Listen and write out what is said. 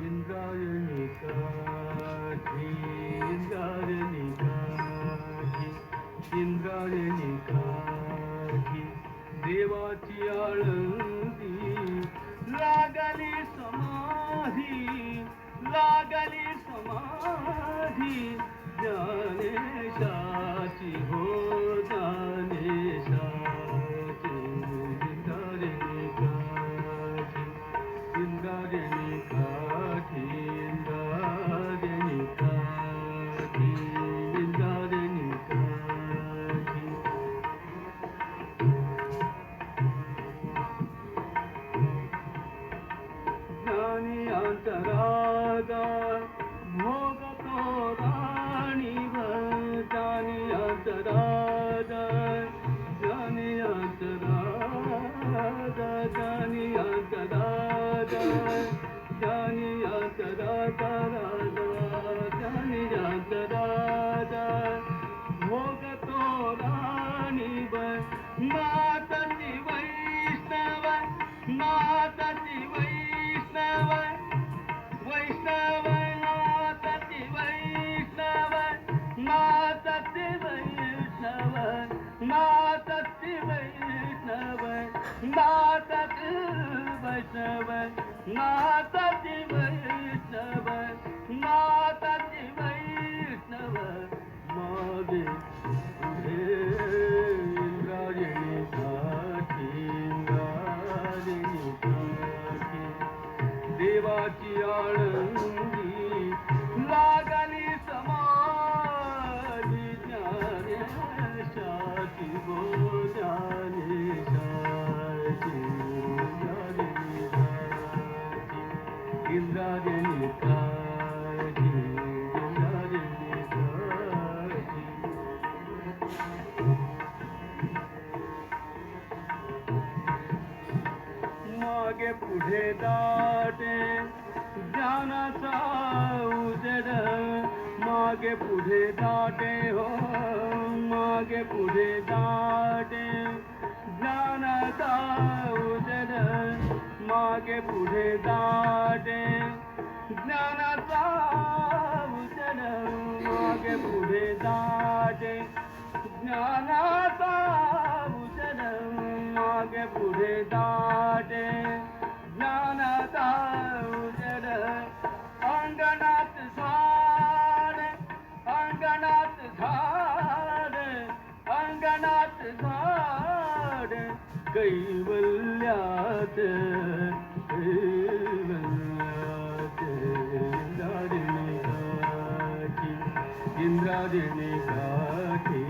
इंद्रायणी काठी इंद्रायणी काठी इंद्रायणी काठी देवाची आळंदी लागली समाधी लागली समाधी ज्ञानेशाची हो ज्ञानेशाची इंद्रायणी काठी इंद्रायणी काठी इंद्रायणी काठी इंद्रायणी काठी ज्ञानी अंतरागा भोगतो राणी ज्ञानी अंतरागा ज्ञानी अंतरागा ज्ञानी अंतरागा ज्ञानी अंतरागा ज्ञानी अंतरागा भोगतो राणी माताची वैष्णव माताची वैष्णव वैष्णव माताची वैष्णव माताची वैष्णव माताची वैष्णव माताची वैष्णव माताची वैष्णव माताची वैष्णव मागे इंद्रायणी काठी इंद्रायणी काठी देवाची आळंदी लागली समाधी ज्ञानेशाची गो ज्ञानेशाची इंद्रायणी काठी इंद्रायणी काठी मागे पुढे दाटे ज्ञानाचा उजेड मागे पुढे दाटे हो मागे पुढे दाटे ज्ञानाचा उजेड मागे पुढे दाटे ज्ञानाचा उजेड मागे पुढे दाटे ज्ञानाचा उजेड मागे पुढे दाटे ज्ञानाचा उजेड अंगणात झाड अंगणात झाड अंगणात झाड कैवल्यात कैवल्यात इंद्रायणी काठी इंद्रायणी काठी